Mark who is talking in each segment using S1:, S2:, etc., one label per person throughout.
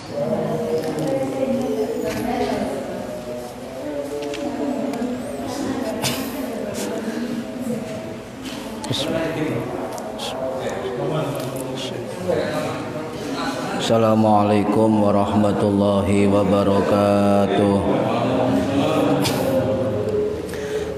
S1: Assalamualaikum warahmatullahi wabarakatuh.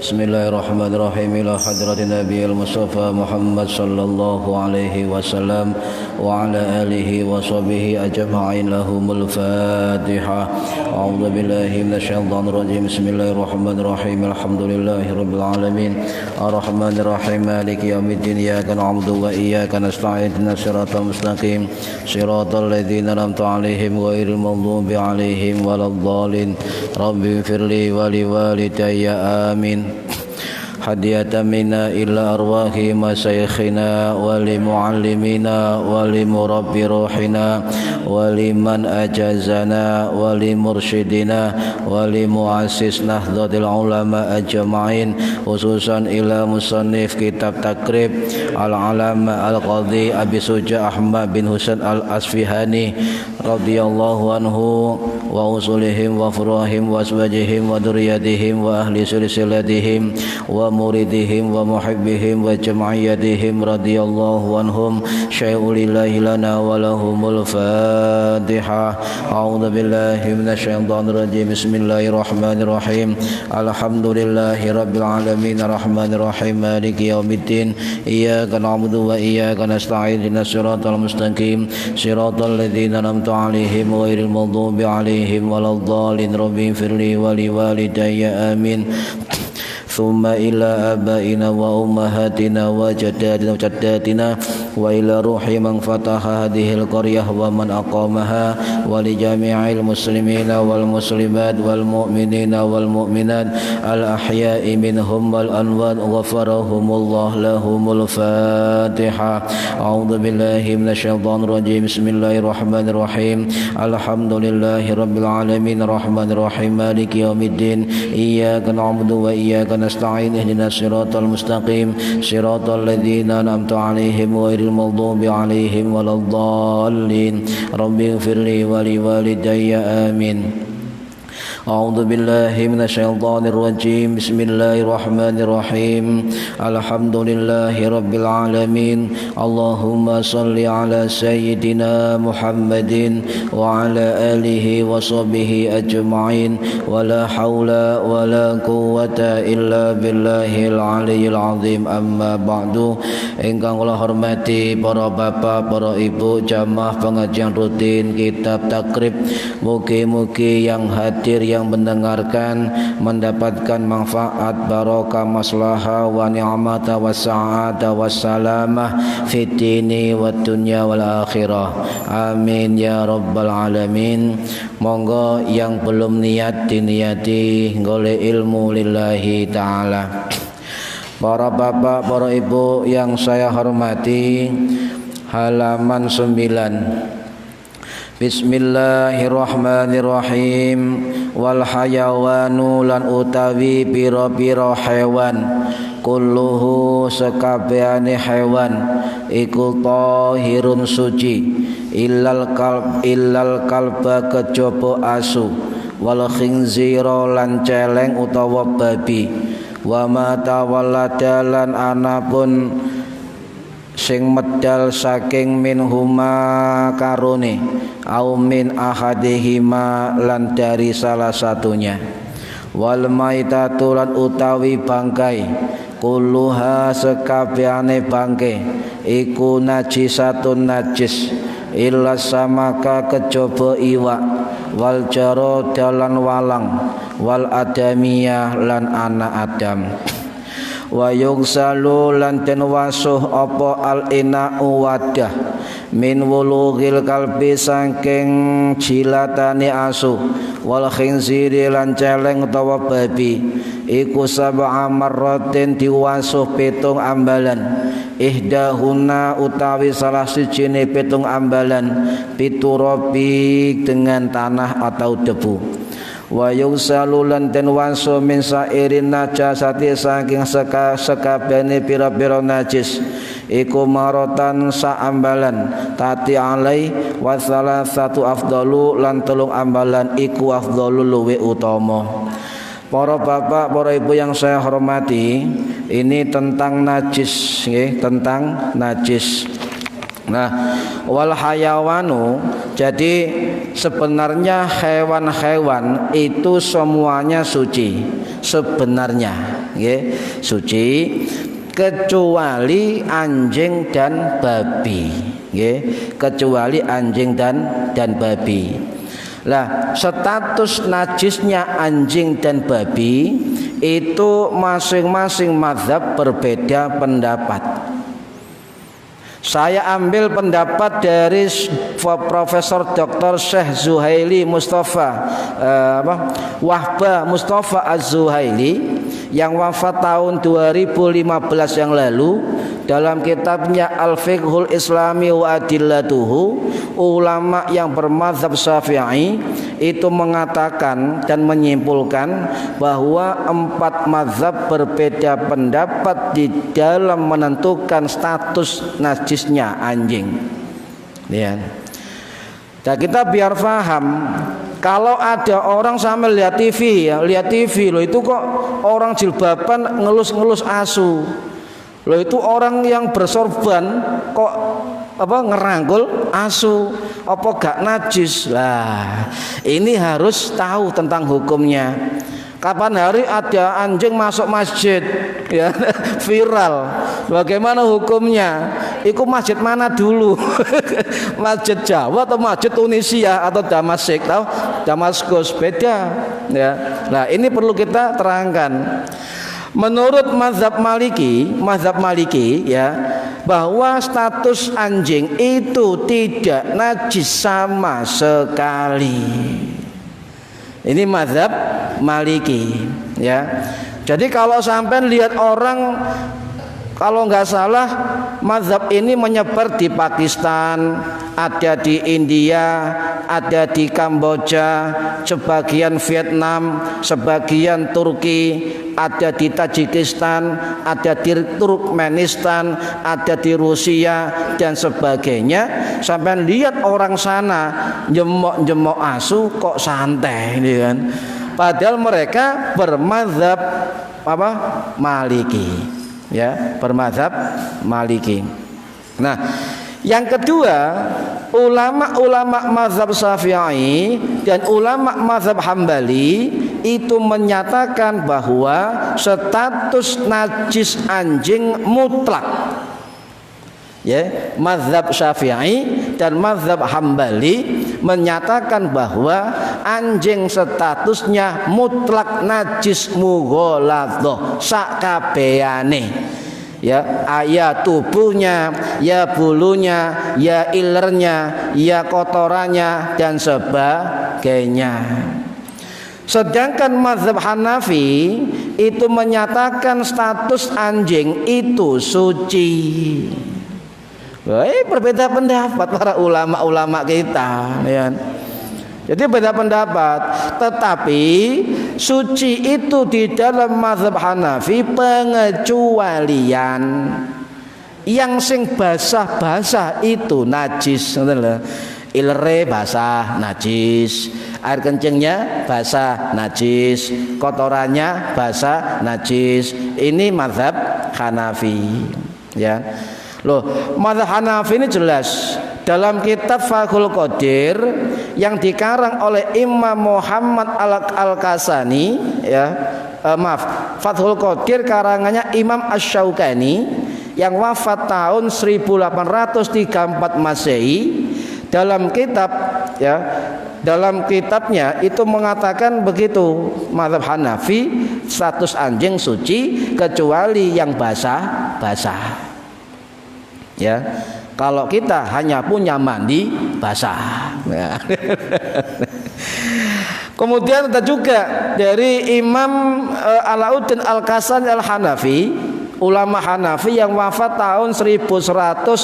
S1: Bismillahirrahmanirrahim. Ila hadratin Nabiyil Mustafa Muhammad sallallahu alaihi wasallam wa ala alihi wa sahbihi ajma'in. Lahumul Fatihah. A'udzu billahi minasyaitonir rajim. Bismillahirrahmanirrahim. Alhamdulillahirabbil alamin. Arrahmanir rahim. Maliki yaumiddin. Iyyaka na'budu wa iyyaka nasta'in. Ihdinas siratal mustaqim. Siratal ladzina an'amta 'alaihim ghairil maghdubi 'alaihim waladdallin. Rabbi firli wa liwalidayya amin. Hadiyatan minna ila arwahi masyayikhina wa li muallimina wa li murabbi ruhina wa liman ajazana wa li mursyidina wa li muassis nahdlatul ulama ajma'in, khususan ila musannif kitab takrib al-alama al-qadhi Abi Suja Ahmad bin Husain al-Asfihani radhiyallahu anhu wa usulihim wa furahim wa aswajihim wa duriyatihim wa ahli silsilatihim wa muridihim wa muhibbihim wa jam'iyatihim radhiyallahu anhum. Syai'ulillahi lana wa lahumul Fatihah. A'udzu billahi minasyaitonir rajim. Bismillahirrahmanirrahim. Alhamdulillahi rabbil alamin arrahmanir rahim maliki yaumiddin. Iyyaka na'budu wa iyyaka nasta'in. Ihdinas siratal mustaqim. Siratal ladzina an'amta 'alaihim ghairil maghdubi 'alaihim waladdallin. Rabbi firli wa liwalidayya amin. Thumma ila abaina wa ummahatina wa jaddatina wa ila ruhi man fataha hadhil qaryah wa man aqamaha wa li jami'il muslimina wal muslimat wal mu'minina wal mu'minat al ahya'i minhum wal anwat ghafarahumullah. Lahumul Fatihah. A'udzu billahi minasyaitonir rajim. Bismillahirrahmanirrahim. Alhamdulillahi rabbil alamin arrahmanir rahim maliki yaumiddin. Iyyaka na'budu wa iyyaka nasta'in. Ihdinas siratal mustaqim. Siratal ladzina an'amta 'alaihim ghairil maghdubi 'alaihim waladdallin. Rabbi ighfirli wa liwalidayya amin. A'udzu billahi minasyaitonir rajim. Bismillahirrahmanirrahim. Alhamdulillahi rabbil alamin. Allahumma shalli ala sayyidina Muhammadin wa ala alihi wa sahbihi ajma'in. Wa la haula wa la quwwata illa billahil aliyyil azim. Amma ba'du. Ingkang kula hormati para bapak, para ibu jamaah pengajian rutin kitab takrib, mugi-mugi yang hadir yang mendengarkan mendapatkan manfaat, barokah, maslahah wa ni'mata wa sa'ada wa salamah fid dini wad dunya wal akhirah. Amin ya rabbal alamin. Monggo yang belum niat diniati golek ilmu lillahi ta'ala. Para bapak, para ibu yang saya hormati, halaman 9. Bismillahirrahmanirrahim. Wal hayawanu lan utawi pira-pira hewan, kulluhu sekabehane hewan iku tahirun suci, illal kalba kejaba asu, wal khinzira lan celeng utawa babi, wa ma tawalladalan anapun sing medal saking minhuma karone, au min ahadihima lan dari salah satunya, wal maitatu lan utawi bangkai, kulluha sekabehane bangke iku najisatun najis, illa samaka kejaba iwak, wal jarada lan walang, wal adamiyah lan anak Adam. Wa yughsalu lan den wasuh apa al ina'u wadah min wulughil kalbi saking jilatane asu, wal khinziri lan celeng utawa babi iku sab'a marratin diwasuh 7 ambalan, ihdahuna utawi salah sijine 7 ambalan piturabi dengan tanah atau debu. Wa yughsalu lan den waso min sairin najasati saking sekabehane pira-pira najis iku marotan saambalan tati alai wa salasatu afdalu lan telung ambalan iku afdalu luwe utama. Para bapak, para ibu yang saya hormati, ini tentang najis, nggih, tentang najis. Nah, wal hayawanu, jadi sebenarnya hewan-hewan itu semuanya suci. Sebenarnya, nggih, suci kecuali anjing dan babi, nggih, kecuali anjing dan babi. Lah, status najisnya anjing dan babi itu masing-masing mazhab berbeda pendapat. Saya ambil pendapat dari Profesor Dr. Syekh Zuhaili Mustafa Wahbah Mustafa Az-Zuhaili yang wafat tahun 2015 yang lalu. Dalam kitabnya Al-Fiqhul Islami wa Adillatuhu, ulama yang bermazhab Syafi'i itu mengatakan dan menyimpulkan bahwa 4 mazhab berbeda pendapat di dalam menentukan status najisnya anjing. Ya. Nah, kita biar paham, kalau ada orang sambil lihat TV ya, lihat TV loh, itu kok orang jilbaban ngelus-ngelus asu. Loh, itu orang yang bersorban kok ngerangkul asu, apa gak najis? Lah, ini harus tahu tentang hukumnya. Kapan hari ada anjing masuk masjid ya, viral. Bagaimana hukumnya? Iku masjid mana dulu? Masjid Jawa atau masjid Tunisia atau Damasik? Tahu? Damaskus, beda ya. Nah, ini perlu kita terangkan. Menurut mazhab Maliki ya, bahwa status anjing itu tidak najis sama sekali. Ini mazhab Maliki ya. Jadi kalau sampai lihat orang, kalau nggak salah mazhab ini menyebar di Pakistan, ada di India, ada di Kamboja, sebagian Vietnam, sebagian Turki, ada di Tajikistan, ada di Turkmenistan, ada di Rusia dan sebagainya. Sampai lihat orang sana jemok-jemok asu kok santai, ini kan? Padahal mereka bermazhab Maliki. Ya, bermazhab Maliki. Nah, yang kedua, ulama-ulama mazhab Syafi'i dan ulama mazhab Hambali itu menyatakan bahwa status najis anjing mutlak. Ya, mazhab Syafi'i dan mazhab Hambali menyatakan bahwa anjing statusnya mutlak najis mughaladhah sakabehane. Ya, ya tubuhnya, ya bulunya, ya ilernya, ya kotorannya dan sebagainya. Sedangkan mazhab Hanafi itu menyatakan status anjing itu suci. Berbeda pendapat para ulama-ulama kita ya. Jadi beda pendapat, tetapi suci itu di dalam mazhab Hanafi pengecualian. Yang sing basah-basah itu najis, ilere basah najis, air kencingnya basah najis, kotorannya basah najis. Ini mazhab Hanafi ya. Loh, mazhab Hanafi ini jelas dalam kitab Fathul Qadir yang dikarang oleh Imam Muhammad Al-Kasani ya, Fathul Qadir karangannya Imam Asy-Syaukani yang wafat tahun 1834 Masehi. Dalam kitab ya, dalam kitabnya itu mengatakan begitu, mazhab Hanafi status anjing suci kecuali yang basah-basah. Ya, kalau kita hanya punya mandi basah. Ya. Kemudian ada juga dari Imam Alauddin Al-Kasani Al-Hanafi, ulama Hanafi yang wafat tahun 1191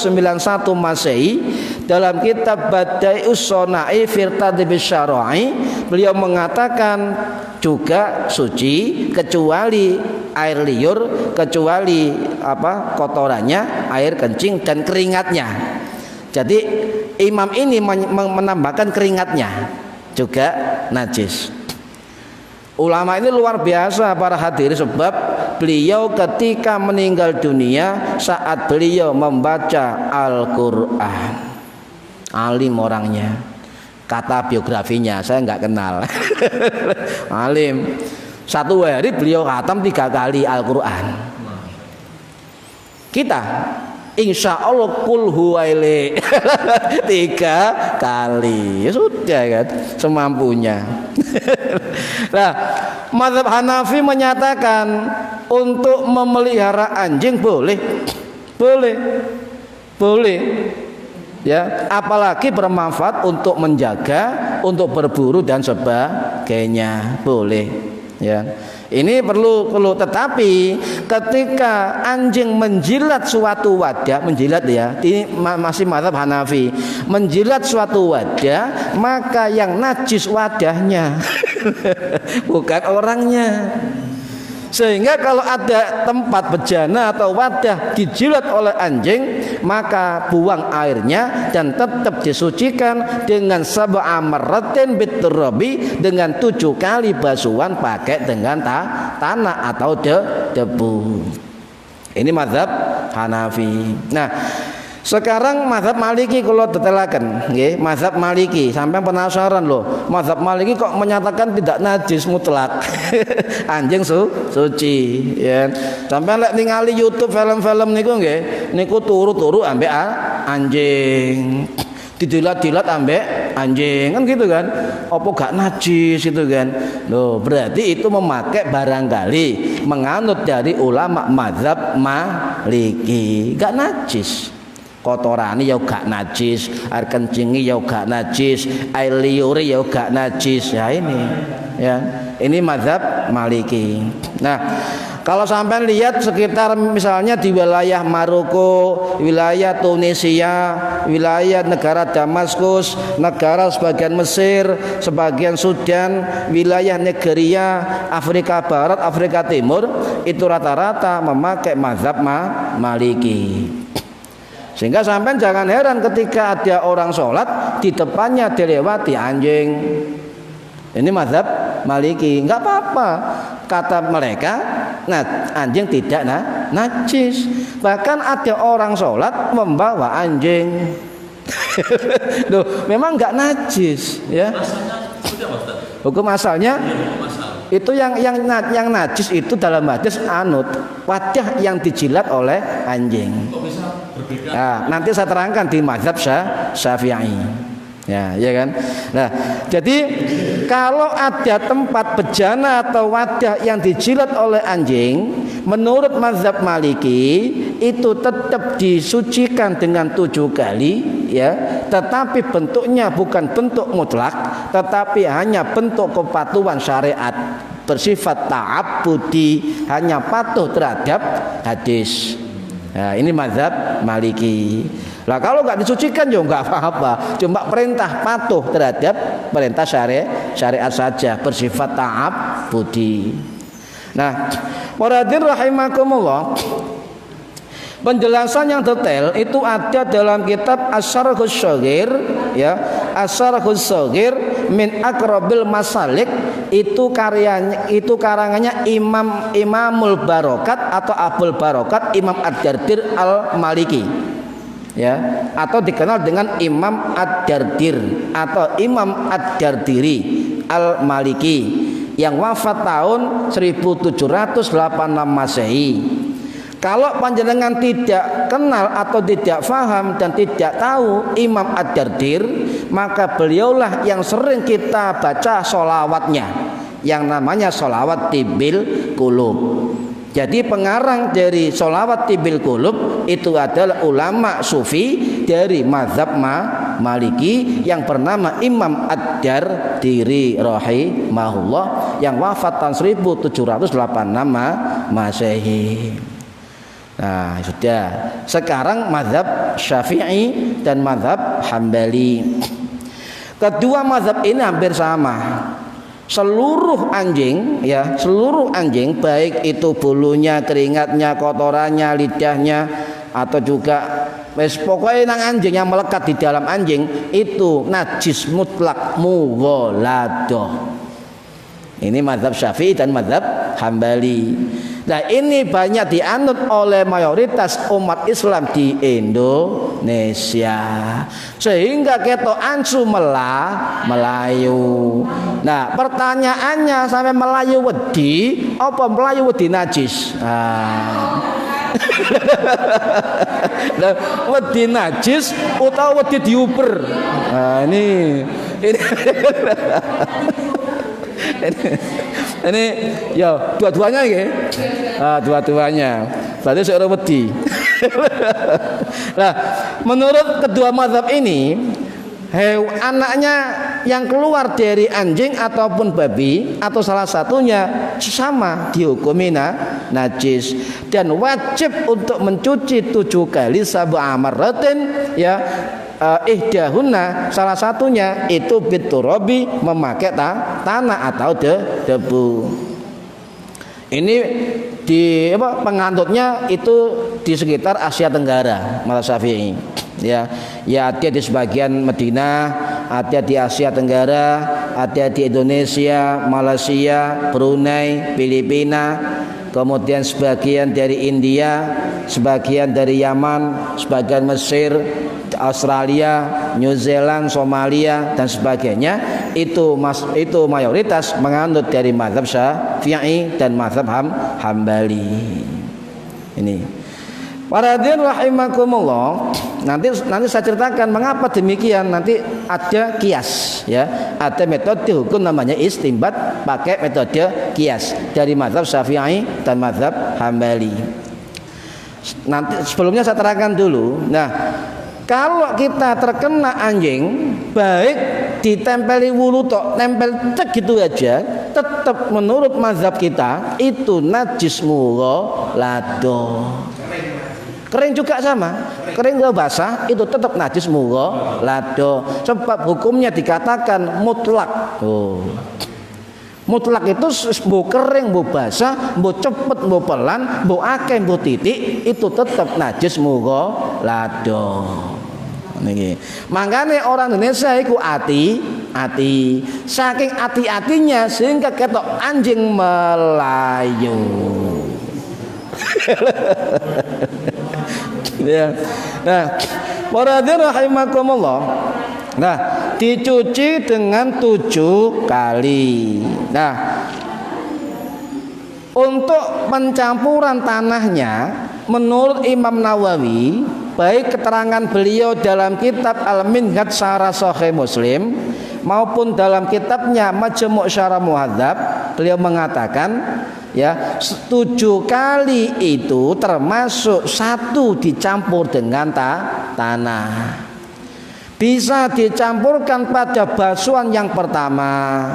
S1: Masehi. Dalam kitab Bada'ius Shana'i fi Tadhibis Syara'i, beliau mengatakan juga suci kecuali air liur kecuali kotorannya, air kencing dan keringatnya. Jadi imam ini menambahkan keringatnya juga najis. Ulama ini luar biasa para hadirin, sebab beliau ketika meninggal dunia saat beliau membaca Al-Quran. Alim orangnya, kata biografinya saya nggak kenal. Alim, satu hari beliau khatam 3 kali Al-Quran. Kita insya Allah kul huwaili 3 kali, ya sudah kan, semampunya. Nah, mazhab Hanafi menyatakan untuk memelihara anjing boleh, ya, apalagi bermanfaat untuk menjaga, untuk berburu dan sebagainya, boleh, ya. Ini perlu, tetapi ketika anjing menjilat suatu wadah, menjilat ya, ini masih mazhab Hanafi, menjilat suatu wadah, maka yang najis wadahnya, bukan orangnya. Sehingga kalau ada tempat bejana atau wadah dijilat oleh anjing, maka buang airnya dan tetap disucikan dengan sab'a marratin biturabi, dengan 7 kali basuhan pakai dengan tanah atau debu. Ini mazhab Hanafi. Nah, sekarang mazhab Maliki kalau detelaken, nggih, mazhab Maliki, sampai penasaran loh, mazhab Maliki kok menyatakan tidak najis mutlak. Anjing suci, ya. Sampai lek ningali YouTube film-film niku nggih, niku turu-turu ambek anjing. Didilat-dilat ambek anjing, kan gitu kan. Apa gak najis itu kan. Loh, berarti itu memakai barangkali menganut dari ulama mazhab Maliki, gak najis. Kotorane ya gak najis, air kencingi ya gak najis, air liure ya gak najis. Ya ini, ya. Ini mazhab Maliki. Nah, kalau sampai lihat sekitar misalnya di wilayah Maroko, wilayah Tunisia, wilayah negara Damaskus, negara sebagian Mesir, sebagian Sudan, wilayah Nigeria, Afrika Barat, Afrika Timur, itu rata-rata memakai mazhab Maliki. Sehingga sampai jangan heran ketika ada orang sholat di depannya dilewati anjing. Ini mazhab Maliki, nggak apa-apa, kata mereka. Nah, anjing tidak najis. Bahkan ada orang sholat membawa anjing. Loh, memang nggak najis, ya. Hukum asalnya itu yang najis itu dalam hadis wadah yang dijilat oleh anjing. Nah, nanti saya terangkan di mazhab Syafi'i. Ya kan. Nah, jadi kalau ada tempat bejana atau wadah yang dijilat oleh anjing, menurut mazhab Maliki itu tetap disucikan dengan 7 kali, ya. Tetapi bentuknya bukan bentuk mutlak, tetapi hanya bentuk kepatuhan syariat, bersifat ta'abbudi, hanya patuh terhadap hadis. Nah, ini mazhab Maliki. Lah kalau nggak disucikan ya nggak apa-apa, cuma perintah patuh terhadap perintah syariat saja, bersifat ta'abbudi. Nah, waradin rahimakumullah, penjelasan yang detail itu ada dalam kitab Asy-Syarhus Shaghir, ya, Asy-Syarhus Shaghir min Aqrabil Masalik, itu karangannya Imamul Barokat atau Abul Barokat Imam Ad-Dardir Al-Maliki, ya, atau dikenal dengan Imam Ad-Dardir atau Imam Ad-Dardiri Al-Maliki, yang wafat tahun 1786 Masehi. Kalau panjenengan tidak kenal atau tidak faham dan tidak tahu Imam Ad-Dardir, maka beliaulah yang sering kita baca sholawatnya, yang namanya sholawat tibil kulub. Jadi pengarang dari sholawat tibil kulub itu adalah ulama sufi dari mazhab Maliki yang bernama Imam Ad-Dardiri rahimahullah, yang wafat tahun 1786 Masehi. Nah, sudah. Sekarang mazhab Syafi'i dan mazhab Hambali. Kedua mazhab ini hampir sama. seluruh anjing ya, seluruh anjing baik itu bulunya, keringatnya, kotorannya, lidahnya atau juga pokoknya nang anjing yang melekat di dalam anjing itu najis mutlak mughaladah. Ini mazhab Syafi'i dan mazhab Hambali. Nah, ini banyak dianut oleh mayoritas umat Islam di Indonesia. Sehingga ketok ansu Melayu. Nah, pertanyaannya sampai Melayu wedi apa Melayu wedi najis? Nah, wedi najis utawa wedi diuber. Nah, ini ini ya dua-duanya ya. Dua-duanya. Berarti seorang wedi. Nah, menurut kedua mazhab ini, anaknya yang keluar dari anjing ataupun babi atau salah satunya sama dihukumi najis dan wajib untuk mencuci 7 kali sab'a marratin ya. Ihdahunna salah satunya itu biturabi memakai tanah atau debu. Ini di pengantutnya itu di sekitar Asia Tenggara mazhab Syafi'i ya. Ya ada di sebagian Madinah, ada di Asia Tenggara, ada di Indonesia, Malaysia, Brunei, Filipina, kemudian sebagian dari India, sebagian dari Yaman, sebagian Mesir, Australia, New Zealand, Somalia dan sebagainya. Itu mayoritas menganut dari mazhab Syafi'i dan mazhab Hambali. Ini para hadirin rahimakumullah, nanti saya ceritakan mengapa demikian. Nanti ada kias ya, ada metode hukum namanya istinbat pakai metode kias dari mazhab Syafi'i dan mazhab Hambali. Nanti sebelumnya saya terangkan dulu. Nah, kalau kita terkena anjing, baik ditempeli wulu tok, nempel cek gitu aja, tetap menurut mazhab kita itu najis mughaladah. Kering juga sama, kering atau basah itu tetap najis mughaladah. Sebab hukumnya dikatakan mutlak. Mutlak itu mau kering, mau basah, mau cepet, mau pelan, mau akeh, mau titik, itu tetap najis mughaladah. Makanya orang Indonesia itu hati, saking hati-hatinya sehingga ketok anjing Melayu. Ya. Nah, para hadirin rahimakumullah. Nah, dicuci dengan 7 kali. Nah, untuk pencampuran tanahnya menurut Imam Nawawi, baik keterangan beliau dalam kitab Al-Minhaj Syarah Sahih Muslim maupun dalam kitabnya Majmu' Syarah Muhadzab, beliau mengatakan ya 7 kali itu termasuk 1 dicampur dengan tanah. Bisa dicampurkan pada basuhan yang pertama,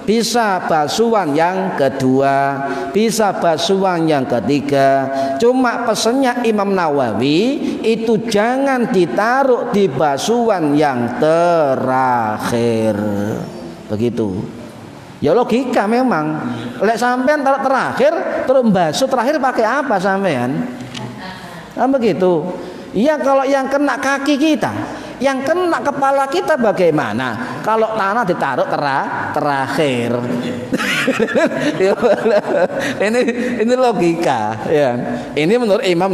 S1: bisa basuhan yang kedua, bisa basuhan yang ketiga. Cuma pesannya Imam Nawawi itu jangan ditaruh di basuhan yang terakhir. Begitu. Ya logika memang. Lek sampean taruh terakhir, terus basuh terakhir pakai apa sampean? Kan begitu. Iya, kalau yang kena kaki kita, yang kena kepala kita bagaimana? Kalau tanah ditaruh terakhir. ini logika ya. Ini menurut Imam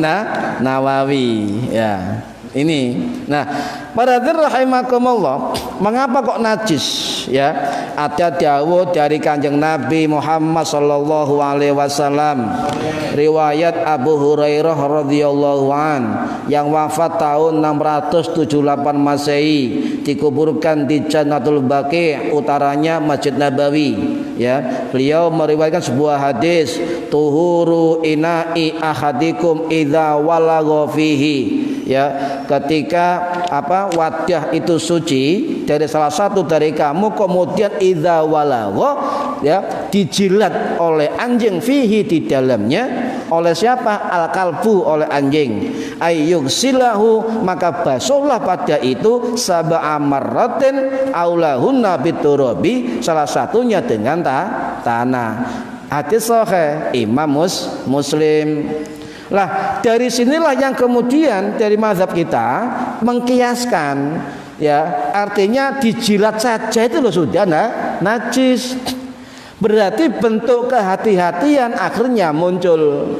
S1: Nawawi ya. Ini. Nah, para hadirin rahimakumullah, mengapa kok najis ya? Ada dawuh dari Kanjeng Nabi Muhammad sallallahu alaihi wasallam, riwayat Abu Hurairah radhiyallahu an yang wafat tahun 678 Masehi, dikuburkan di Jannatul Baqi', utaranya Masjid Nabawi ya. Beliau meriwayatkan sebuah hadis, tuhuru ina'i ahadikum idza walagha fihi ya, ketika wadah itu suci dari salah satu dari kamu, kemudian idza walagha ya, dijilat oleh anjing fihi di dalamnya, oleh siapa? Al-kalbu, oleh anjing. Ayyugsilahu, maka basuhlah pada itu sab'a marratin aulahunna biturabi, salah satunya dengan tanah. Hadis sahih Imam Muslim. Lah dari sinilah yang kemudian dari mazhab kita mengkiaskan, ya, artinya dijilat saja itu loh sudah najis. Berarti bentuk kehati-hatian akhirnya muncul.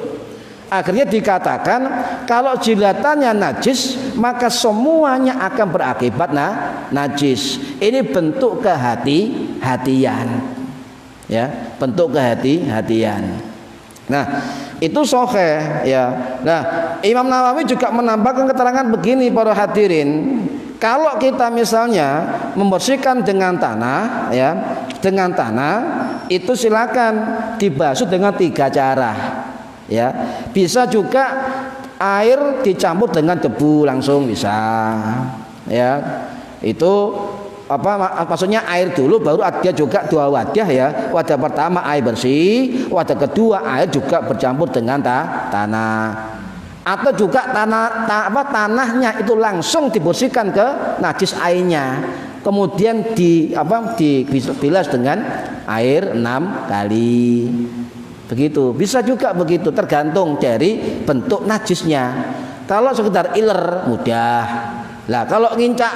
S1: Akhirnya dikatakan kalau jilatannya najis maka semuanya akan berakibat najis. Ini bentuk kehati-hatian, ya, bentuk kehati-hatian. Nah, itu sahih, ya. Nah, Imam Nawawi juga menambahkan keterangan begini para hadirin. Kalau kita misalnya membersihkan dengan tanah, ya, dengan tanah itu silakan dibasuh dengan 3 cara, ya. Bisa juga air dicampur dengan debu langsung bisa, ya. Itu maksudnya air dulu baru ada juga 2 wadah, ya. Wadah pertama air bersih, wadah kedua air juga bercampur dengan tanah. Atau juga tanahnya itu langsung dibersihkan ke najis airnya, kemudian dibilas dengan air 6 kali. Begitu, bisa juga begitu, tergantung dari bentuk najisnya. Kalau sekedar iler mudah. Lah kalau ngincak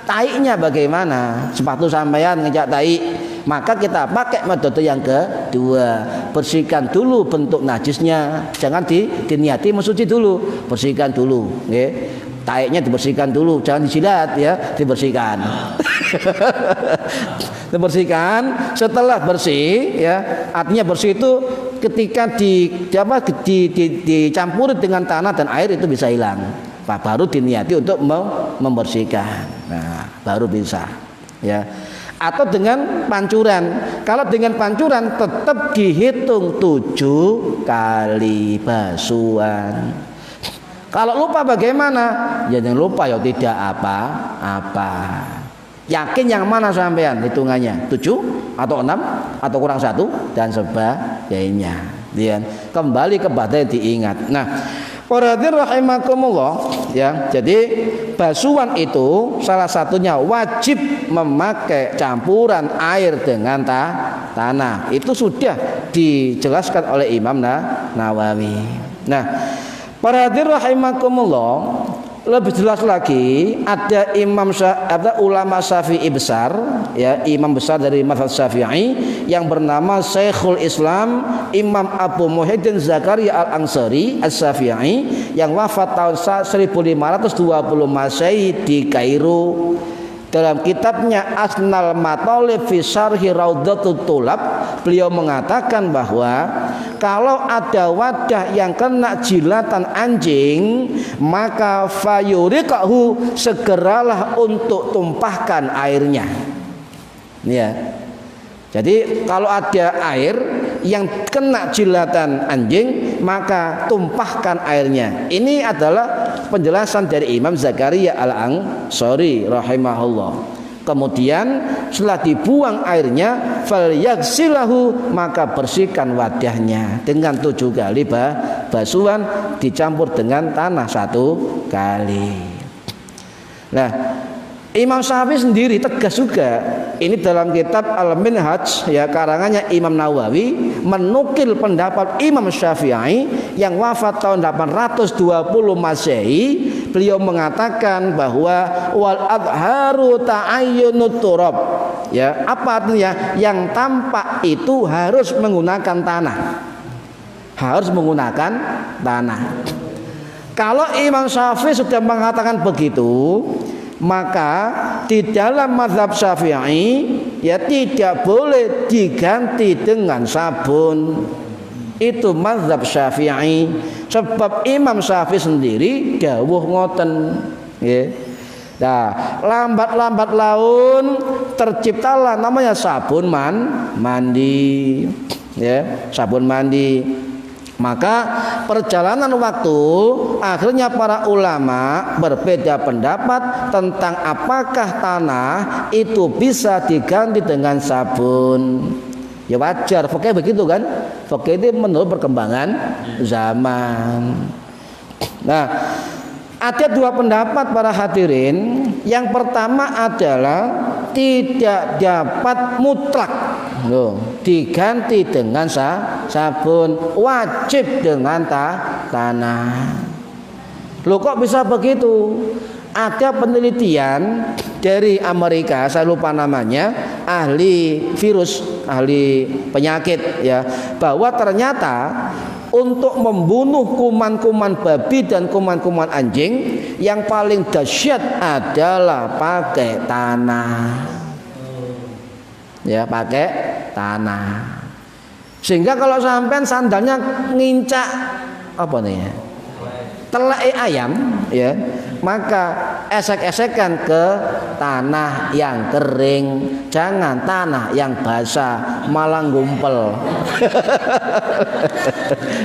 S1: taiknya bagaimana? Sepatu sampean ngincak taik, maka kita pakai metode yang kedua. Bersihkan dulu bentuk najisnya, jangan diniati mensuci dulu, bersihkan dulu, nggih. Taiknya dibersihkan dulu, jangan dijilat, ya, dibersihkan. Dibersihkan, setelah bersih, ya, artinya bersih itu ketika dicampuri dengan tanah dan air itu bisa hilang. Baru diniati untuk membersihkan. Nah, baru bisa, ya. Atau dengan pancuran. Kalau dengan pancuran tetap dihitung 7 kali basuhan. Kalau lupa bagaimana? Ya jangan lupa, ya tidak apa-apa. Yakin yang mana sampean hitungannya? 7 atau 6 atau kurang 1 dan sebagainya. Dia kembali kepada yang diingat. Nah, para hadirin rahimakumullah, ya. Jadi basuhan itu salah satunya wajib memakai campuran air dengan tanah. Itu sudah dijelaskan oleh Imam Nawawi. Nah, para hadirin rahimakumullah, lebih jelas lagi ada ulama Syafi'i besar, ya, imam besar dari mazhab Syafi'i yang bernama Syekhul Islam Imam Abu Muhyiddin Zakaria Al-Ansari As-Syafi'i yang wafat tahun 1520 Masehi di Kairo. Dalam kitabnya Asnal Mathalib fi Syarhi Raudhatut Thulab, beliau mengatakan bahwa kalau ada wadah yang kena jilatan anjing, maka fayuriqahu, segeralah untuk tumpahkan airnya. Ya. Jadi kalau ada air yang kena jilatan anjing, maka tumpahkan airnya. Ini adalah penjelasan dari Imam Zakaria Al-Ansari rahimahullah. Kemudian setelah dibuang airnya, falyaghsilahu, maka bersihkan wadahnya dengan 7 kali basuhan dicampur dengan tanah 1 kali. Nah, Imam Syafi'i sendiri tegas juga. Ini dalam kitab Al-Minhaj, ya, karangannya Imam Nawawi, menukil pendapat Imam Syafi'i yang wafat tahun 820 Masehi. Beliau mengatakan bahwa wal adharu ta'ayyunut turab. Ya, apa artinya? Yang tampak itu harus menggunakan tanah. Harus menggunakan tanah. Kalau Imam Syafi'i sudah mengatakan begitu, maka di dalam mazhab Syafi'i, ya, tidak boleh diganti dengan sabun. Itu mazhab Syafi'i. Sebab Imam Syafi'i sendiri dawuh ngoten, ya. Nah, lambat-lambat laun terciptalah namanya sabun mandi, ya, sabun mandi. Maka perjalanan waktu akhirnya para ulama berbeda pendapat tentang apakah tanah itu bisa diganti dengan sabun. Ya wajar, fikih begitu kan? Fikih itu menurut perkembangan zaman. Nah, ada dua pendapat para hadirin. Yang pertama adalah tidak dapat mutlak diganti dengan sabun, wajib dengan tanah. Loh kok bisa begitu? Ada penelitian dari Amerika, saya lupa namanya, ahli virus, ahli penyakit ya, bahwa ternyata untuk membunuh kuman-kuman babi dan kuman-kuman anjing yang paling dahsyat adalah pakai tanah. Ya, pakai tanah. Sehingga kalau sampean sandalnya ngincak apa nih? Telai ayam ya, maka esek-esekan ke tanah yang kering, jangan tanah yang basah malah gumpel.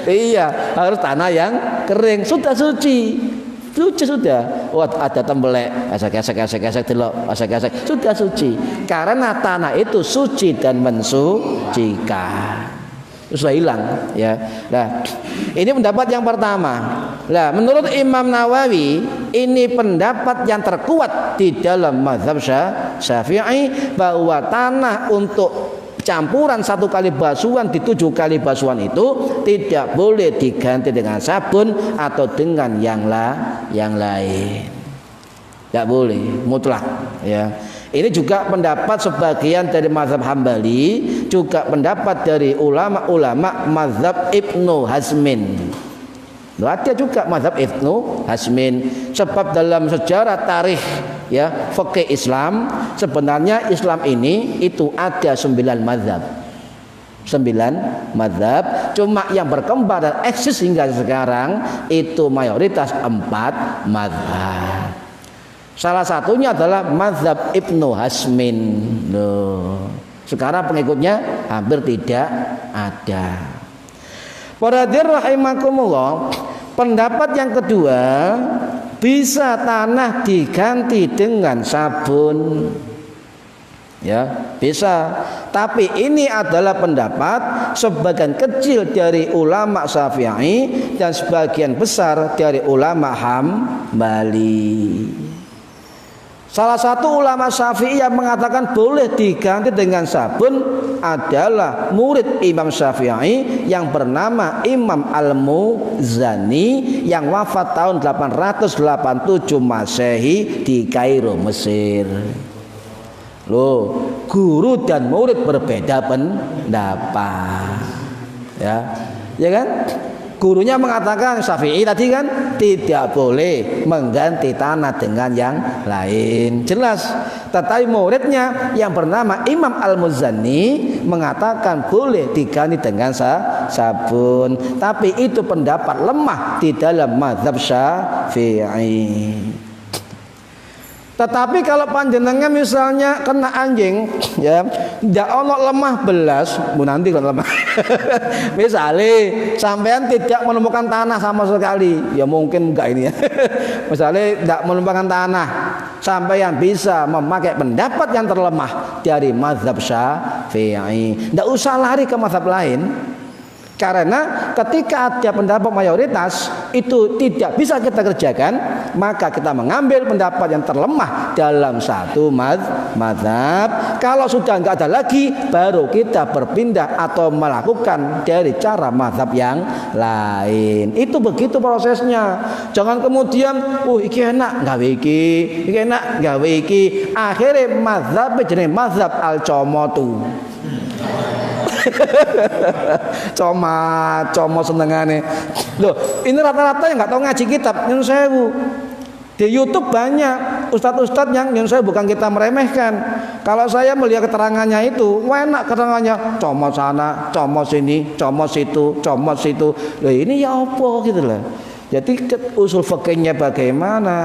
S1: Iya, harus tanah yang kering, sudah suci sudah. Wah, ada tembelek, esek delok, esek sudah suci. Karena tanah itu suci dan mensucikan. Sudah hilang ya. Nah, ini pendapat yang pertama. Nah, menurut Imam Nawawi, ini pendapat yang terkuat di dalam mazhab Syafi'i, bahwa tanah untuk campuran 1 kali basuhan di 7 kali basuhan itu tidak boleh diganti dengan sabun atau dengan yang lain. Tidak boleh mutlak ya. Ini juga pendapat sebagian dari mazhab Hambali, juga pendapat dari ulama-ulama mazhab Ibnu Hazmin. Ada juga mazhab Ibnu Hazmin, sebab dalam sejarah tarikh ya fikih Islam, sebenarnya Islam ini itu ada 9 mazhab. 9 mazhab, cuma yang berkembang dan eksis hingga sekarang itu mayoritas 4 mazhab. Salah satunya adalah mazhab Ibnu Hazmin. Loh, sekarang pengikutnya hampir tidak ada. Para hadirin rahimakumullah, pendapat yang kedua, bisa tanah diganti dengan sabun. Ya, bisa. Tapi ini adalah pendapat sebagian kecil dari ulama Syafi'i dan sebagian besar dari ulama Hambali. Salah satu ulama Syafi'i yang mengatakan boleh diganti dengan sabun adalah murid Imam Syafi'i yang bernama Imam Al-Muzani yang wafat tahun 887 Masehi di Kairo, Mesir. Loh, guru dan murid berbeda pendapat. Ya kan? Gurunya mengatakan, Syafi'i tadi kan, tidak boleh mengganti tanah dengan yang lain, jelas. Tetapi muridnya yang bernama Imam Al-Muzani mengatakan boleh diganti dengan sabun. Tapi itu pendapat lemah di dalam mazhab Syafi'i. Tetapi kalau panjenengan misalnya kena anjing, ya, tidak ono lemah belas, bu nanti kalau lemah. Misalnya sampean tidak menemukan tanah sama sekali, ya mungkin enggak ini ya. Misalnya tidak menemukan tanah, sampean bisa memakai pendapat yang terlemah dari mazhab Syafi'i. Tidak usah lari ke mazhab lain. Karena ketika ada pendapat mayoritas itu tidak bisa kita kerjakan, maka kita mengambil pendapat yang terlemah dalam satu mazhab. Kalau sudah enggak ada lagi, baru kita berpindah atau melakukan dari cara mazhab yang lain. Itu begitu prosesnya. Jangan kemudian, iki enak gawe iki enak gawe iki. Akhirnya mazhab jenenge mazhab al-Comotu. Coma senengane. Loh, ini rata-rata yang nggak tahu ngaji kitab. Nyun sewu. Di YouTube banyak ustadz-ustadz yang nyun sewu, bukan kita meremehkan. Kalau saya melihat keterangannya itu, enak keterangannya. Comot sana, comot sini, comot situ, comot situ. Loh, ini ya apa gitu loh. Jadi usul fikihnya bagaimana,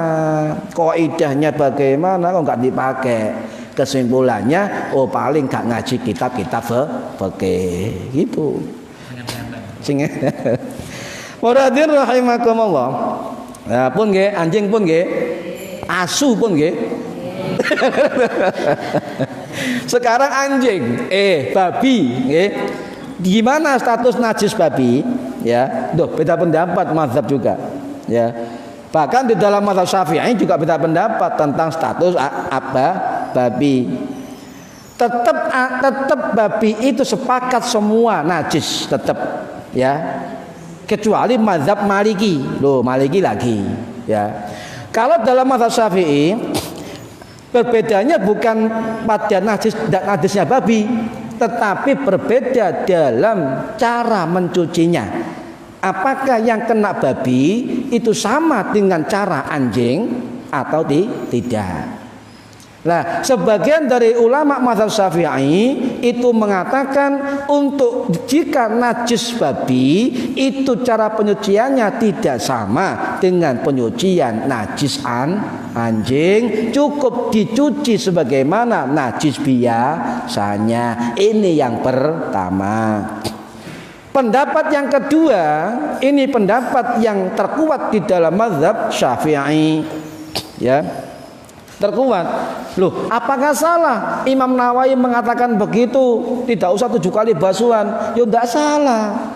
S1: kaidahnya bagaimana, kok nggak dipakai. Kesimpulannya, oh paling gak ngaji kitab-kitab fikih gitu. Sing Muradin rahimakumullah. Ya pun nggih, anjing pun nggih, asu pun nggih.
S2: Sekarang anjing, babi, gimana status najis babi? Ya, beda pendapat mazhab juga. Ya, bahkan di dalam mazhab Syafi'i juga beda pendapat tentang status babi. Tetap babi itu sepakat semua najis tetap, ya, kecuali mazhab Maliki. Maliki lagi, ya. Kalau dalam mazhab Syafi'i perbedaannya bukan pada najis dan najisnya babi, tetapi berbeda dalam cara mencucinya. Apakah yang kena babi itu sama dengan cara anjing atau tidak? Nah, sebagian dari ulama mazhab Syafi'i itu mengatakan untuk jika najis babi itu cara penyuciannya tidak sama dengan penyucian najis anjing, cukup dicuci sebagaimana najis biasanya. Ini yang pertama. Pendapat yang kedua, ini pendapat yang terkuat di dalam mazhab Syafi'i, ya. Terkuat. Apakah salah Imam Nawawi mengatakan begitu, tidak usah 7 kali basuhan? Ya tidak salah.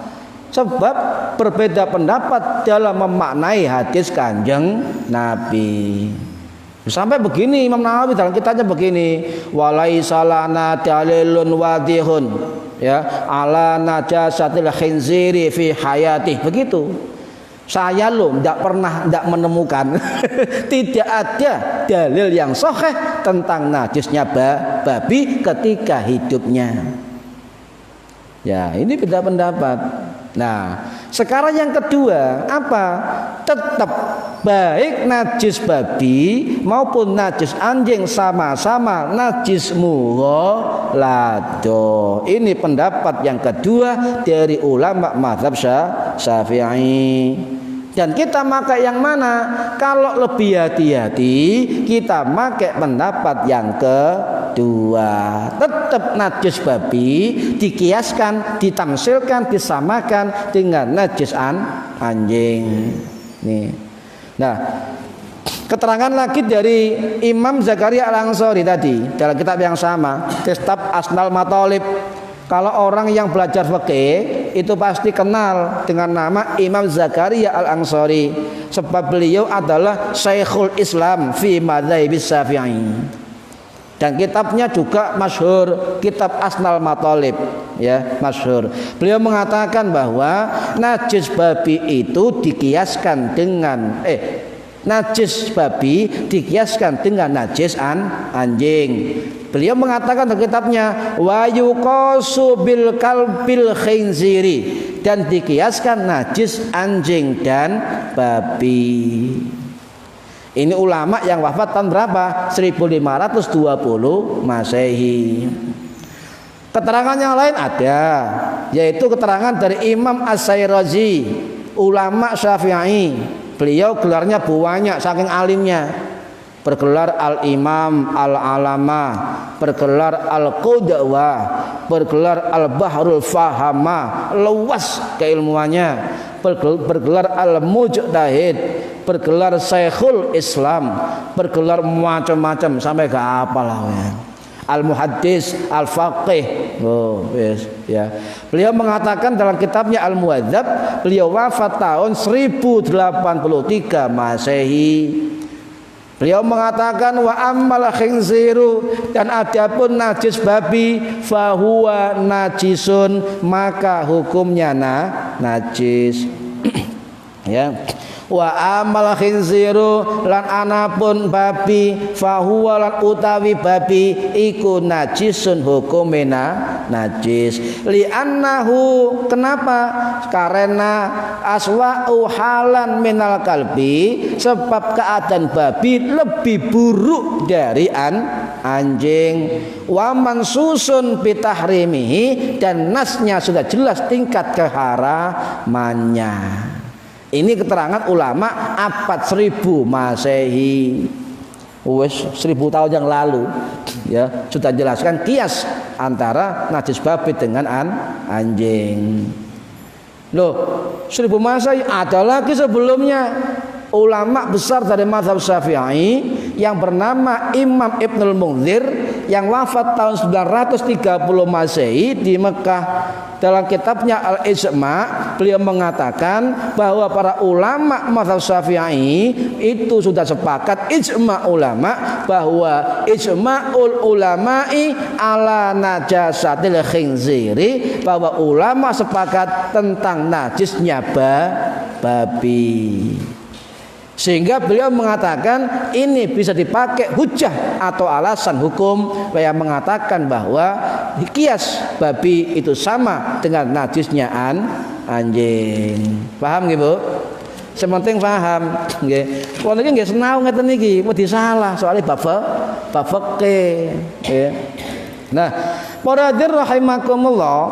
S2: Sebab berbeda pendapat dalam memaknai hadis Kanjeng Nabi. Sampai begini Imam Nawawi dalam kitabnya begini, walaisa lana dalilun wadihun, ya, ala najasatil khinziri fi hayati. Begitu. Saya tidak menemukan tidak ada dalil yang sahih tentang najisnya babi ketika hidupnya. Ya, ini beda pendapat. Nah, sekarang yang kedua apa? Tetap baik najis babi maupun najis anjing sama-sama najis mughalladh. Ini pendapat yang kedua dari ulama mazhab Syafi'i. Dan kita pakai yang mana? Kalau lebih hati-hati, kita pakai pendapat yang kedua. Tetap najis babi dikiaskan, ditamsilkan, disamakan dengan najis anjing. Nih. Nah, keterangan lagi dari Imam Zakaria Al-Ansari tadi dalam kitab yang sama, Kitab Asnal Mathalib. Kalau orang yang belajar fikih itu pasti kenal dengan nama Imam Zakaria Al-Ansari, sebab beliau adalah Syekhul Islam fi madzhabis Syafi'i. Dan kitabnya juga masyhur, kitab Asnal Mathalib, ya, masyhur. Beliau mengatakan bahwa najis babi itu dikiaskan dengan najis babi dikiaskan dengan najis anjing. Beliau mengatakan dalam kitabnya wa yuqasu bil kalbil khinziri, dan dikiaskan najis anjing dan babi. Ini ulama yang wafat tahun berapa? 1520 Masehi. Keterangan yang lain ada, yaitu keterangan dari Imam As-Sairazi, ulama Syafi'i. Beliau gelarnya banyak saking alimnya. Bergelar Al-Imam Al-Alama, bergelar Al-Qudwa, bergelar Al-Bahrul Fahama, luas keilmuannya. Bergelar Al-Mujtahid, bergelar Syekhul Islam, bergelar macam-macam sampai ke apalah ya. Al-Muhaddis, Al-Faqih. Ya. Beliau mengatakan dalam kitabnya Al-Muhadzab, beliau wafat tahun 1083 Masehi. Beliau mengatakan wa ammal khinziru, dan adapun najis babi fahuwa najisun, maka hukumnya najis. Ya. Wa amal khinziru, lan anapun babi fahuwa, lan utawi babi iku najisun, hukumena najis. Li'annahu, kenapa? Karena aswa'u halan minal kalbi, sebab keadaan babi lebih buruk dari anjing. Wa mansusun bitahrimihi, dan nasnya sudah jelas tingkat keharamannya. Ini keterangan ulama abad 1000 Masehi. 1000 tahun yang lalu, ya, sudah jelaskan kias antara najis babi dengan anjing. 1000 Masehi ada lagi sebelumnya ulama besar dari mazhab Syafi'i yang bernama Imam Ibnul Munzir. yang wafat tahun 930 Masehi di Mekah. Dalam kitabnya Al-Ijma' beliau mengatakan bahwa para ulama mazhab Syafi'i itu sudah sepakat, ijma' ulama, bahwa ijma'ul ulama'i ala najasatil khinziri, bahwa ulama sepakat tentang najisnya babi. Sehingga beliau mengatakan ini bisa dipakai hujah atau alasan hukum yang mengatakan bahwa kias babi itu sama dengan najisnya anjing. Paham nggih, Bu? Sementing paham nggih. Wong iki nggih sinau ngeten iki, wedi salah soalnya bab fikih nggih. Nah, para hadirin rahimakumullah,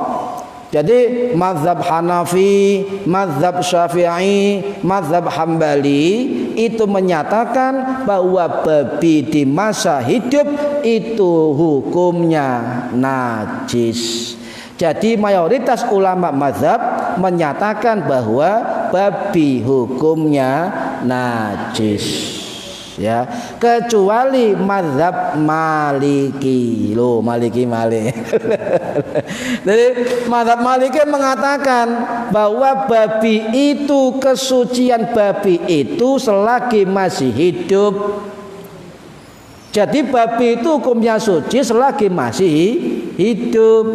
S2: jadi mazhab Hanafi, mazhab Syafi'i, mazhab Hambali itu menyatakan bahwa babi di masa hidup itu hukumnya najis. Jadi mayoritas ulama mazhab menyatakan bahwa babi hukumnya najis. Ya, kecuali mazhab Maliki. Loh, Maliki. Jadi mazhab Maliki mengatakan bahwa babi itu, kesucian babi itu selagi masih hidup. Jadi babi itu hukumnya suci selagi masih hidup.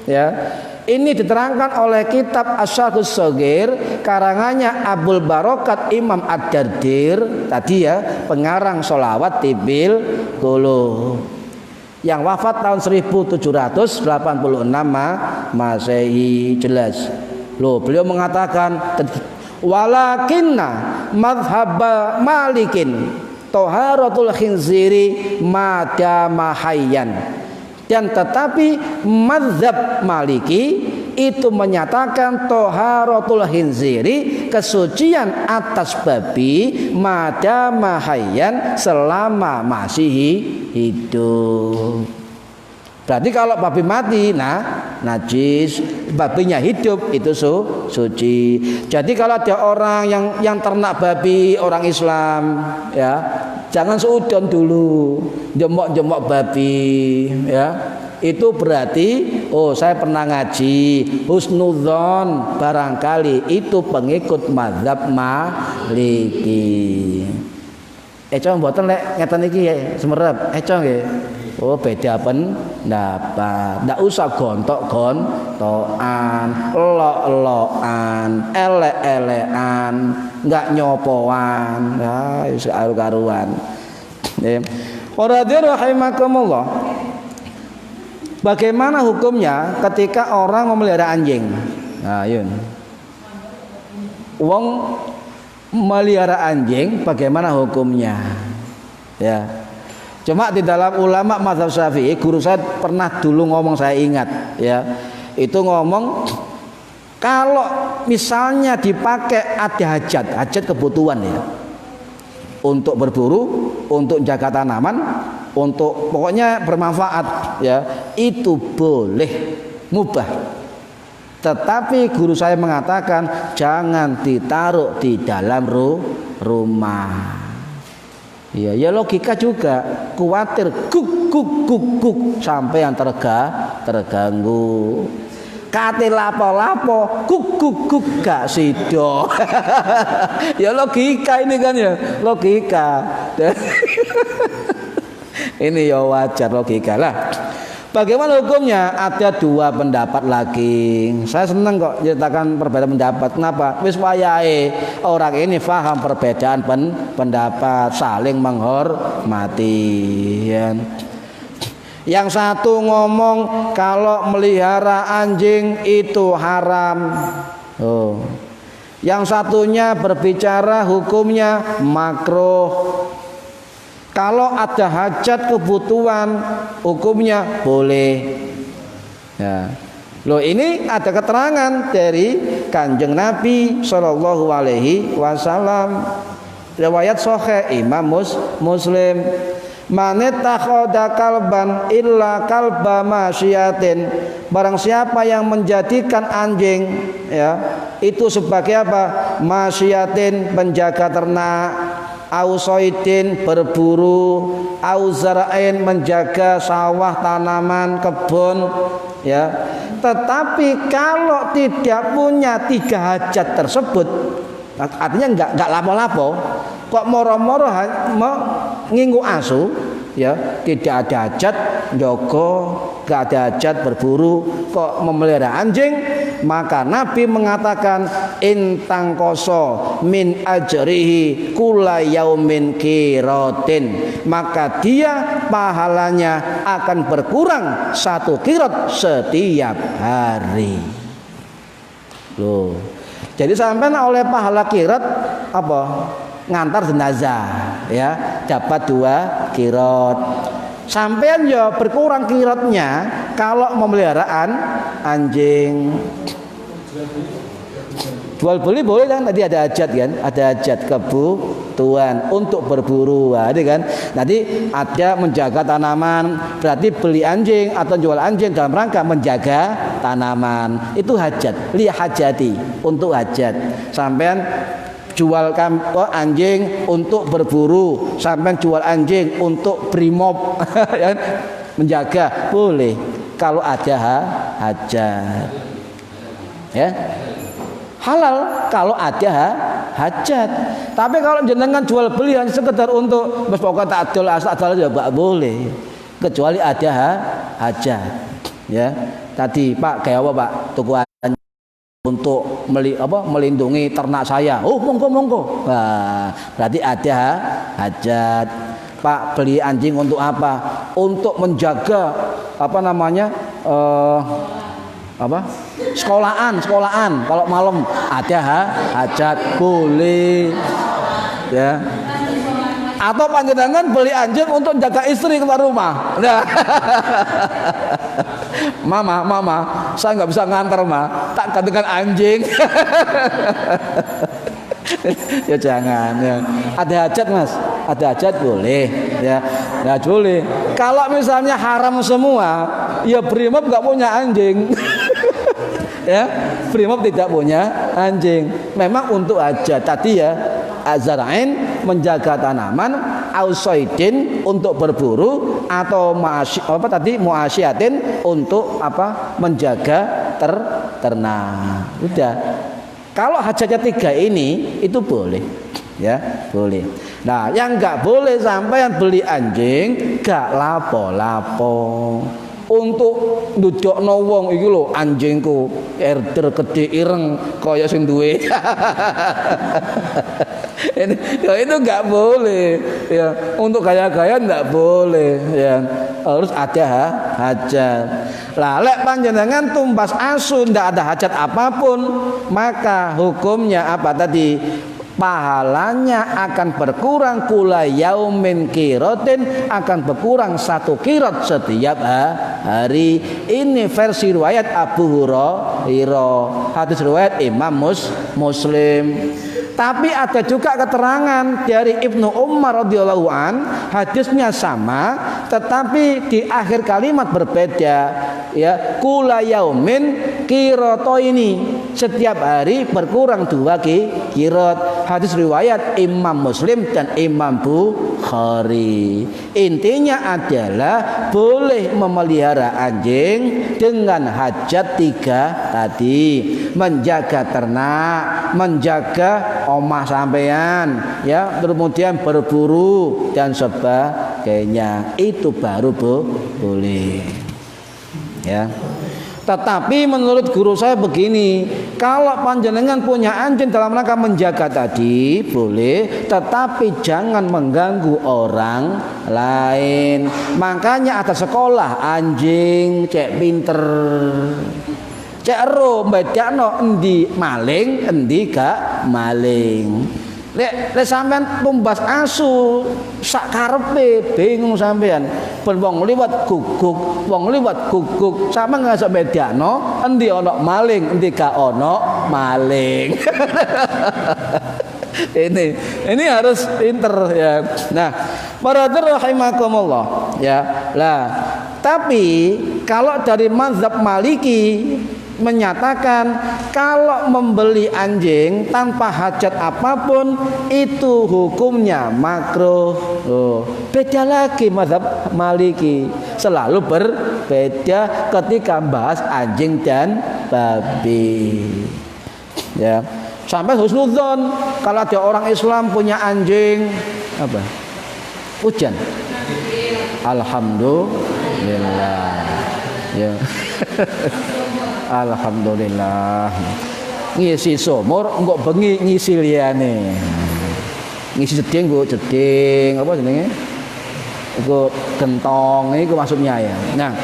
S2: Ya. Ini diterangkan oleh kitab Asy-Syarhus Shaghir karangannya Abul Barokat Imam Ad-Dardir tadi ya, pengarang Sholawat Tibil Qulub, yang wafat tahun 1786 Masehi. Jelas. Loh, beliau mengatakan walakinna madhhab Malikin taharatul khinziri madama hayyan. Dan tetapi mazhab Maliki itu menyatakan toharatul khinziri, kesucian atas babi madama hayyan, selama masih hidup. Berarti kalau babi mati, najis. Babinya hidup itu suci. Jadi kalau ada orang yang ternak babi, orang Islam, ya, jangan seudon dulu, jemok babi, ya. Itu berarti, oh saya pernah ngaji, husnudzon, barangkali itu pengikut mazhab Maliki. Cong mboten lek ngeten iki semerep. Cong nggih. Oh beda pendapat. Ndak usah gontok-gontokan, elok-elokan, elek-elekan, enggak nyopoan. Ya wis karu-karuan. Nggih. Para hadirin rahimakumullah. Bagaimana hukumnya ketika orang memelihara anjing? Nah, yun. Wong melihara anjing bagaimana hukumnya? Ya. Cuma di dalam ulama mazhab Syafi'i, guru saya pernah dulu ngomong, saya ingat ya. Itu ngomong kalau misalnya dipakai ada hajat kebutuhan ya. Untuk berburu, untuk jaga tanaman, untuk pokoknya bermanfaat ya, itu boleh, mubah. Tetapi guru saya mengatakan jangan ditaruh di dalam rumah. Ya logika juga, khawatir guk sampai yang terganggu. Kate lapo-lapo guk gak sido. Ya logika ini kan ya, logika. Ini ya wajar, logika lah. Bagaimana hukumnya? Ada dua pendapat lagi. Saya senang kok ceritakan perbedaan pendapat. Kenapa? Wis wayahe orang ini paham perbedaan pendapat, saling menghormati. Ya. Yang satu ngomong kalau melihara anjing itu haram. Oh. Yang satunya berbicara hukumnya makruh. Kalau ada hajat kebutuhan, hukumnya boleh. Ya. Loh, ini ada keterangan dari Kanjeng Nabi Shallallahu Alaihi Wasallam. Riwayat Sahih Imam Muslim. Manittakhoda kalban illa kalba masyiatin. Barang siapa yang menjadikan anjing ya itu sebagai apa? Masyiatin, penjaga ternak. ausoidin berburu, auzarain menjaga sawah, tanaman, kebun, ya. Tetapi kalau tidak punya 3 hajat tersebut, artinya enggak lapo-lapo, kok moro-moro nginggu asu, ya, tidak ada hajat njogo, enggak ada hajat berburu, kok memelihara anjing, maka Nabi mengatakan intang koso min ajrihi kula yaumin qiratin, maka dia pahalanya akan berkurang 1 qirat setiap hari. Loh, jadi sampai oleh pahala qirat apa? Ngantar jenazah, ya, dapat 2 qirat. Sampean ya berkurang qiratnya kalau memeliharaan anjing. Jual beli boleh kan, tadi ada hajat kan, ada hajat kebutuhan untuk berburu, ada kan. Nanti ada menjaga tanaman, berarti beli anjing atau jual anjing dalam rangka menjaga tanaman, itu hajat, li hajati, untuk hajat. Sampean jual anjing untuk berburu, sampai jual anjing untuk brimob, menjaga, boleh kalau ada hajat, ya, halal kalau ada hajat. Tapi kalau jenengan jual beli hanya sekedar untuk pokoknya tak adol asal ya nggak boleh, kecuali ada hajat, ya. Tadi Pak kayak apa Pak, tuku untuk melindungi ternak saya. Oh, monggo. Nah, berarti ada hajat. Pak beli anjing untuk apa? Untuk menjaga sekolahan. Kalau malam ada hajat, boleh. Ya. Atau panjenengan beli anjing untuk jaga istri keluar rumah. Nah. Mama, saya nggak bisa ngantar tak gantikan anjing. Ya jangan, ya. Ada hajat Mas, ada hajat boleh, ya, boleh. Kalau misalnya haram semua, ya brimob nggak punya anjing. Ya, brimob tidak punya anjing. Memang untuk hajat tadi ya, azarain menjaga tanaman, ausoidin untuk berburu, atau muasyiatin untuk menjaga ternak. Udah. Kalau hajatnya 3 ini itu boleh, ya, boleh. Nah, yang enggak boleh sampai yang beli anjing gak lapo-lapo. Untuk ndudokno wong iki lho anjingku erder gede ireng kaya sing duwe. Itu enggak boleh, ya. Untuk gaya-gaya enggak boleh, ya. Harus ada hajat. Lah lek panjenengan tumbas asu ndak ada hajat apapun, maka hukumnya apa tadi? Pahalanya akan berkurang kula yaumin qiratin, akan berkurang 1 qirat setiap hari. Ini versi riwayat Abu Hurairah, hadis riwayat Imam Muslim. Tapi ada juga keterangan dari Ibnu Umar radhiyallahu an, hadisnya sama, tetapi di akhir kalimat berbeda. Ya, kula yaumin qirataini, setiap hari berkurang 2 qirat. Hadis riwayat Imam Muslim dan Imam Bukhari. Intinya adalah boleh memelihara anjing dengan hajat 3 tadi, menjaga ternak, menjaga omah sampean, ya, kemudian berburu dan sebagainya, itu baru boleh, ya. Tetapi menurut guru saya begini, kalau panjenengan punya anjing dalam rangka menjaga tadi boleh, tetapi jangan mengganggu orang lain. Makanya ada sekolah anjing cek pinter, cek ero bedakno endi maling endi gak maling. Lek sampean tumbas asu sak karepe bingung sampean. Ben wong liwat guguk, sampean nggak iso bedakno endi ana maling endi gak ana maling. Ini harus pinter, ya. Nah, para rahimakumullah, ya. Lah, tapi kalau dari mazhab Maliki, menyatakan kalau membeli anjing tanpa hajat apapun itu hukumnya makruh. Oh, beda lagi mazhab Maliki, selalu berbeda ketika bahas anjing dan babi. Ya, sampai husnudzon kalau ada orang Islam punya anjing apa? Hujan. Alhamdulillah. Ya. Alhamdulillah. Ngisi sumur engko bengi ngisi liyane. Ngisi jeding Bu, jeding apa jenenge? Iku gentong iku maksudnya ya. Nah,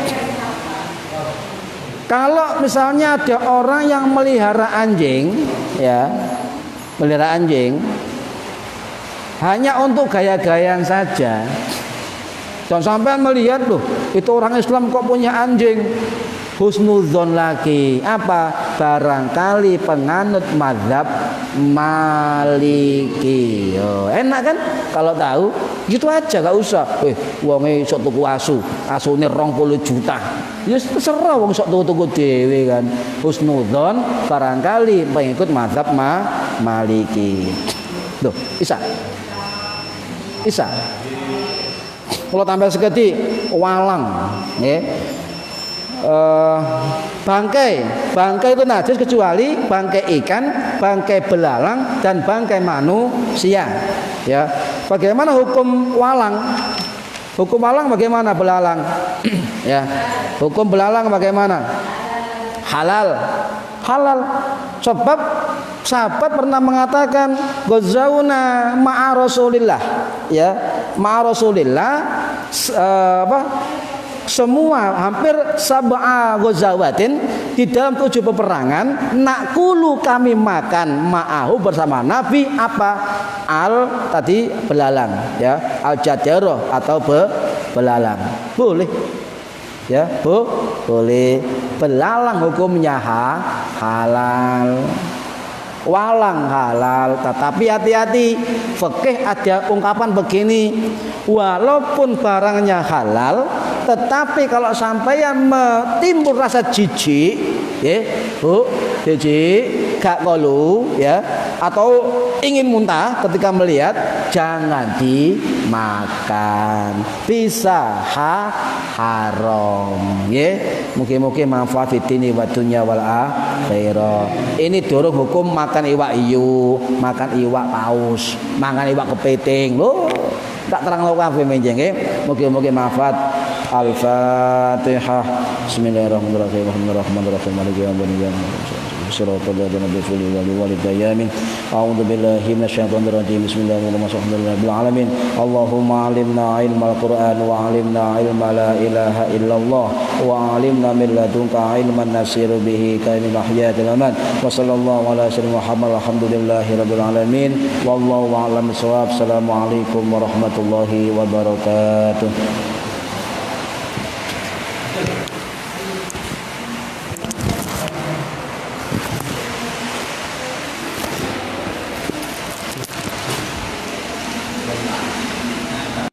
S2: kalau misalnya ada orang yang melihara anjing, ya, melihara anjing hanya untuk gaya-gayaan saja. Jangan sampai melihat loh, itu orang Islam kok punya anjing. Husnudzon lagi. Apa? Barangkali penganut mazhab Maliki. Oh, enak kan? Kalau tahu, gitu aja, gak usah. Wonge sok tuku asu, asune 20 juta. Ya terserah wong sok tuku dhewe kan. Husnudzon barangkali pengikut mazhab Maliki. Loh, Isa. Kalau tambah seketi walang, ya. Bangkai itu najis kecuali bangkai ikan, bangkai belalang dan bangkai manusia. Ya, bagaimana hukum walang? Hukum walang bagaimana belalang? Ya, hukum belalang bagaimana? Halal. Sebab sahabat pernah mengatakan gozauna ma'a Rasulillah, ya, ma'a Rasulillah semua hampir sab'a gozawatin di dalam 7 peperangan nakulu kami makan ma'ahu bersama Nabi apa tadi belalang, ya, al jadaro atau belalang boleh, ya, boleh. Belalang hukumnya halal, walang halal. Tetapi hati-hati, fikih ada ungkapan begini, walaupun barangnya halal, tetapi kalau sampeyan timbul rasa jijik, ya, Bu, jijik, gak kolu, ya, atau ingin muntah ketika melihat, jangan dimakan, bisa haram, ya. Mungkin manfaat fitini wa dunya wal akhirah. Ini durung hukum makan iwak hiu, makan iwak paus, makan iwak kepiting. Loh, tak terang lo kabeh menjeng nggih. Mugi-mugi manfaat. Al-Fatihah. Bismillahirrahmanirrahim. Alhamdulillahirabbil alamin. Siratal ladzina an'amta alaihim ghairil a'udzu billahi minasyaitonir rajim. Bismillahirrahmanirrahim. Allahumma 'allimna 'ilmal Qur'an wa 'allimna 'ilma la ilaha illallah wa 'allimna min ladunka 'ilman nasiru bihi kainil ahyatil aman. Wa sallallahu ala sayyidina Muhammad alhamdulillahirabbil alamin. Wallahu a'lam bissawab. Assalamualaikum warahmatullahi wabarakatuh.